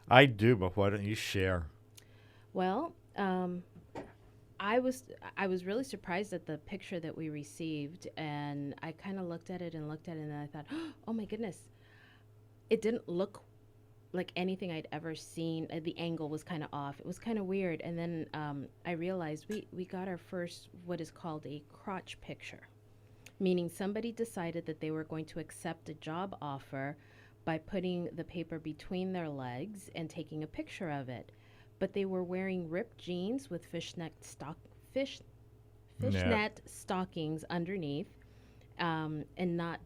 I do, but why don't you share? Well, I was really surprised at the picture that we received, and I kind of looked at it, and I thought, oh my goodness, it didn't look like anything I'd ever seen. The angle was kind of off. It was kind of weird, and then I realized we got our first what is called a crotch picture, meaning somebody decided that they were going to accept a job offer by putting the paper between their legs and taking a picture of it. But they were wearing ripped jeans with fishnet stockings underneath, and not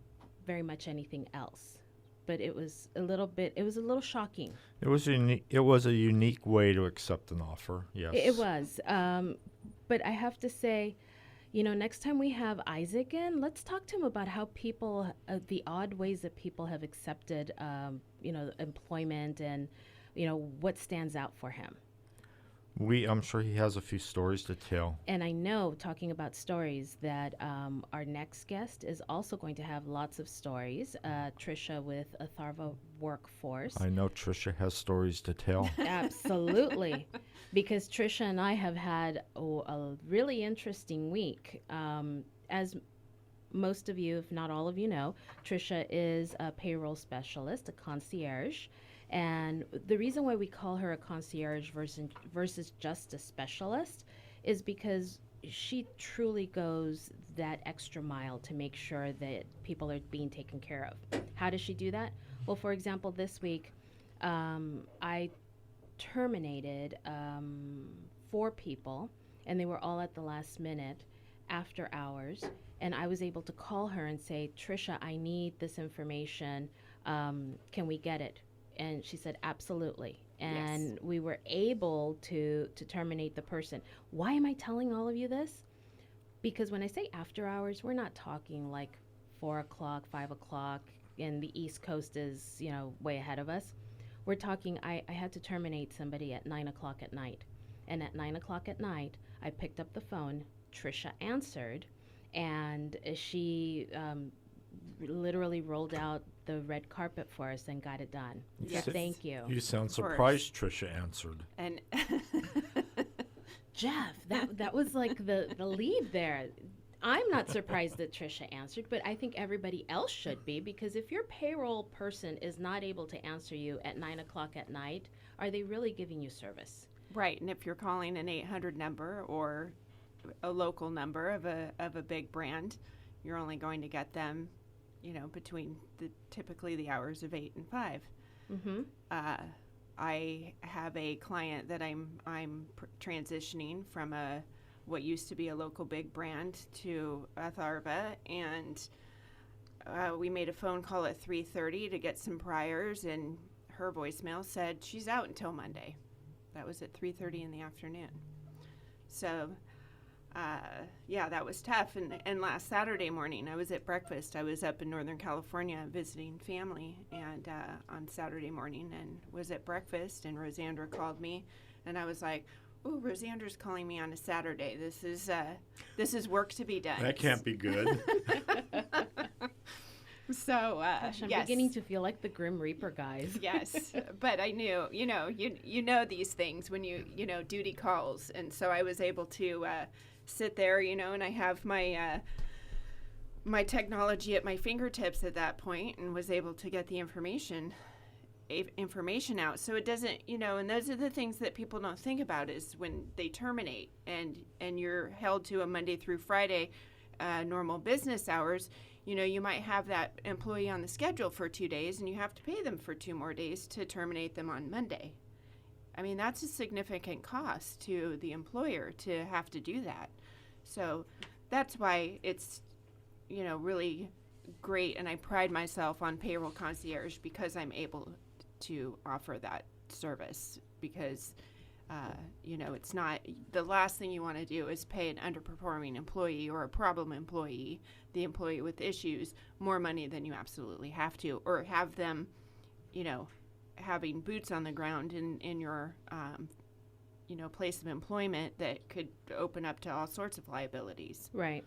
very much anything else. But it was a little shocking. It was a unique way to accept an offer. Yes, It was. But I have to say, next time we have Isaac in, let's talk to him about how people, the odd ways that people have accepted, employment, and what stands out for him. I'm sure he has a few stories to tell. And I know, talking about stories, that our next guest is also going to have lots of stories. Tricia with Atharva Workforce. I know Tricia has stories to tell. Absolutely. Because Tricia and I have had a really interesting week. As most of you, if not all of you know, Tricia is a payroll specialist, a concierge. And the reason why we call her a concierge versus just a specialist is because she truly goes that extra mile to make sure that people are being taken care of. How does she do that? Well, for example, this week, I terminated 4 people, and they were all at the last minute after hours. And I was able to call her and say, Tricia, I need this information. Can we get it? And she said, absolutely. And we were able to terminate the person. Why am I telling all of you this? Because when I say after hours, we're not talking like 4 o'clock, 5 o'clock, and the East Coast is, way ahead of us. We're talking, I had to terminate somebody at 9 o'clock at night. And at 9 o'clock at night, I picked up the phone. Tricia answered, and she literally rolled out the red carpet for us and got it done. Yes. So thank you. You sound surprised Tricia answered. And Jeff, that was like the lead there. I'm not surprised that Tricia answered, but I think everybody else should be, because if your payroll person is not able to answer you at 9 o'clock at night, are they really giving you service? right, and if you're calling an 800 number or a local number of a big brand, you're only going to get them, between typically the hours of 8 and 5. Mm-hmm. I have a client that I'm transitioning from what used to be a local big brand to Atharva, and we made a phone call at 3:30 to get some priors, and her voicemail said she's out until Monday. That was at 3:30 in the afternoon. So yeah, that was tough. And last Saturday morning, I was at breakfast. I was up in Northern California visiting family, and on Saturday morning, and was at breakfast. And Rosandra called me, and I was like, "Ooh, Rosandra's calling me on a Saturday. This is work to be done." That can't be good. So Gosh, I'm yes. beginning to feel like the Grim Reaper guys. Yes, but I knew, you know these things when you know duty calls, and so I was able to sit there, and I have my my technology at my fingertips at that point, and was able to get the information out. So it doesn't, and those are the things that people don't think about is when they terminate, and you're held to a Monday through Friday normal business hours. You might have that employee on the schedule for 2 days, and you have to pay them for 2 more days to terminate them on Monday. I mean, that's a significant cost to the employer to have to do that. So that's why it's, really great, and I pride myself on Payroll Concierge because I'm able to offer that service because, it's not the last thing you want to do is pay an underperforming employee or a problem employee, the employee with issues, more money than you absolutely have to, or have them, having boots on the ground in your, place of employment that could open up to all sorts of liabilities. Right.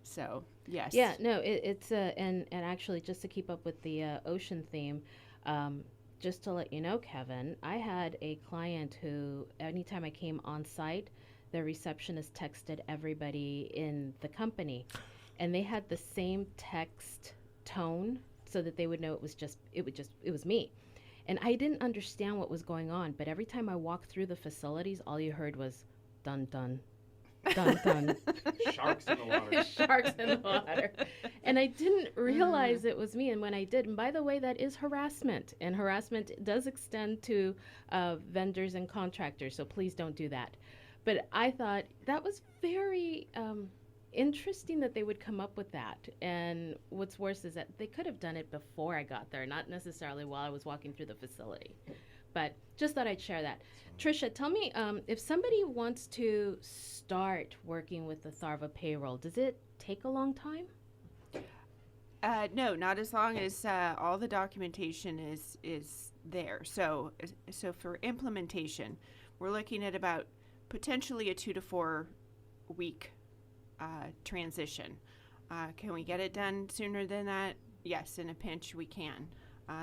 So, yes. Yeah, no, it's and actually just to keep up with the ocean theme, just to let you know, Kevin, I had a client who, anytime I came on site, the receptionist texted everybody in the company, and they had the same text tone so that they would know it was me. And I didn't understand what was going on, but every time I walked through the facilities, all you heard was dun dun. Dun dun. Sharks in the water. Sharks in the water. And I didn't realize it was me. And when I did, and by the way, that is harassment. And harassment does extend to vendors and contractors. So please don't do that. But I thought that was very interesting that they would come up with that. And what's worse is that they could have done it before I got there, not necessarily while I was walking through the facility. But just thought I'd share that. Tricia, tell me, if somebody wants to start working with the Atharva payroll, does it take a long time? No, not as long as all the documentation is there. So for implementation, we're looking at about potentially a 2 to 4 week transition. Can we get it done sooner than that? Yes, in a pinch we can.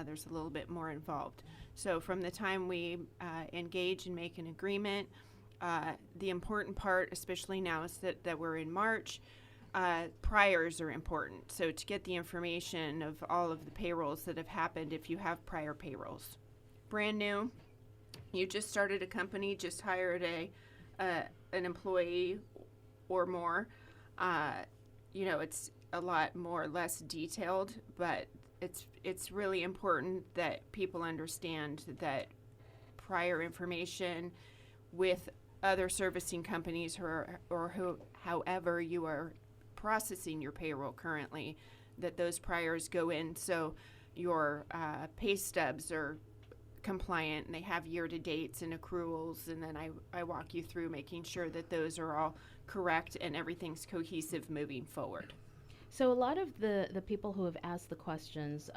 There's a little bit more involved. So from the time we engage and make an agreement, the important part, especially now, is that we're in March, priors are important. So to get the information of all of the payrolls that have happened if you have prior payrolls. Brand new, you just started a company, just hired an employee or more, it's a lot more less detailed, but it's really important that people understand that prior information with other servicing companies however you are processing your payroll currently, that those priors go in so your pay stubs are compliant and they have year-to-dates and accruals, and then I walk you through making sure that those are all correct and everything's cohesive moving forward. So a lot of the people who have asked the questions,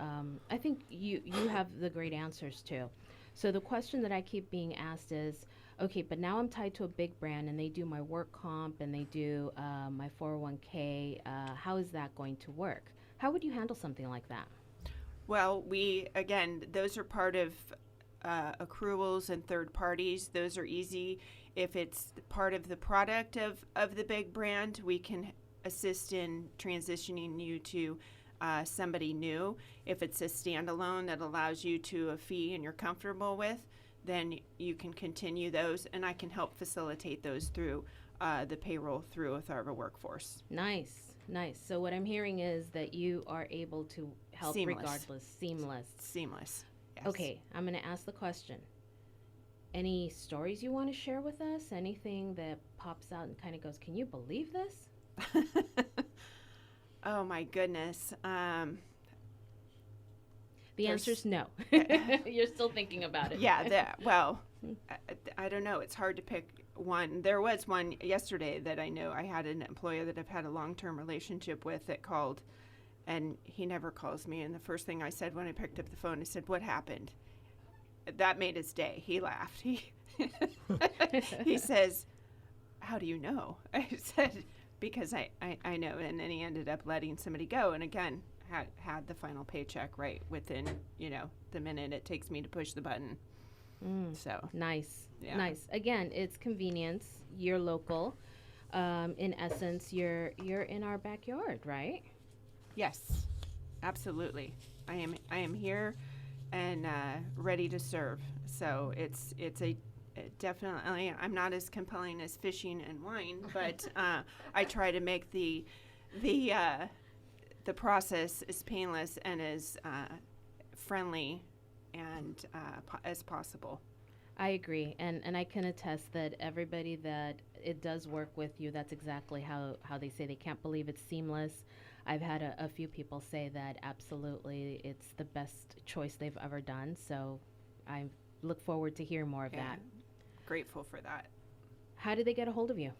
I think you have the great answers to. So the question that I keep being asked is, okay, but now I'm tied to a big brand and they do my work comp and they do my 401k. How is that going to work? How would you handle something like that? Well, those are part of accruals and third parties. Those are easy. If it's part of the product of the big brand, we can assist in transitioning you to somebody new. If it's a standalone that allows you to a fee and you're comfortable with, then you can continue those, and I can help facilitate those through the payroll through Atharva Workforce. Nice. So what I'm hearing is that you are able to help regardless. Seamless. Yes. Okay, I'm going to ask the question. Any stories you want to share with us? Anything that pops out and kind of goes, can you believe this? Oh my goodness. The answer's no. You're still thinking about it. Yeah, I don't know. It's hard to pick one. There was one yesterday that I know. I had an employer that I've had a long-term relationship with that called, and he never calls me. And the first thing I said when I picked up the phone, I said, "What happened?" That made his day. He laughed. He says, "How do you know?" I said, "Because I know." And then he ended up letting somebody go. And again, had the final paycheck right within, the minute it takes me to push the button. So Nice. Yeah. Nice. Again, it's convenience. You're local. In essence, you're in our backyard, right? yes, absolutely. I am here and ready to serve. So it's definitely, I'm not as compelling as fishing and wine, but I try to make the process as painless and as friendly and as possible. I agree, and I can attest that everybody that it does work with you, that's exactly how they say they can't believe it's seamless. I've had a few people say that absolutely it's the best choice they've ever done, so I look forward to hearing more of that. Grateful for that. How did they get a hold of you?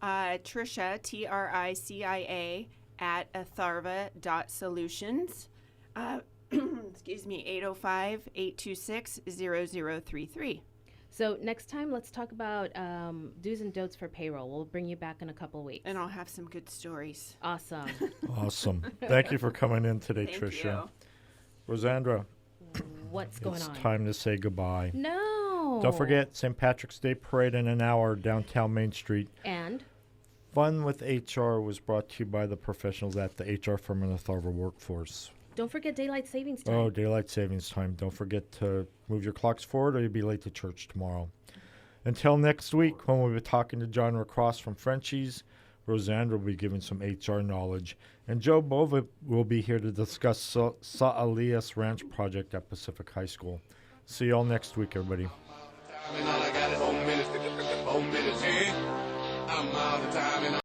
Tricia, Tricia, at atharva.solutions. Excuse me, 805-826-0033. So next time, let's talk about do's and don'ts for payroll. We'll bring you back in a couple weeks. And I'll have some good stories. Awesome. Awesome. Thank you for coming in today, Thank Tricia. you. Rosandra, What's going it's on? time to say goodbye. No. Don't forget St. Patrick's Day Parade in an hour downtown Main Street. And Fun with HR was brought to you by the professionals at the HR firm and Atharva Workforce. don't forget daylight savings time. Oh, daylight savings time. Don't forget to move your clocks forward or you'll be late to church tomorrow. Until next week, when we'll be talking to John Recross from Frenchies, Rosandra will be giving some HR knowledge, and Joe Bova will be here to discuss Sa Elias Ranch project at Pacific High School. See you all next week, everybody. And all I got is 4 minutes. 4 minutes, eh? I'm out of time and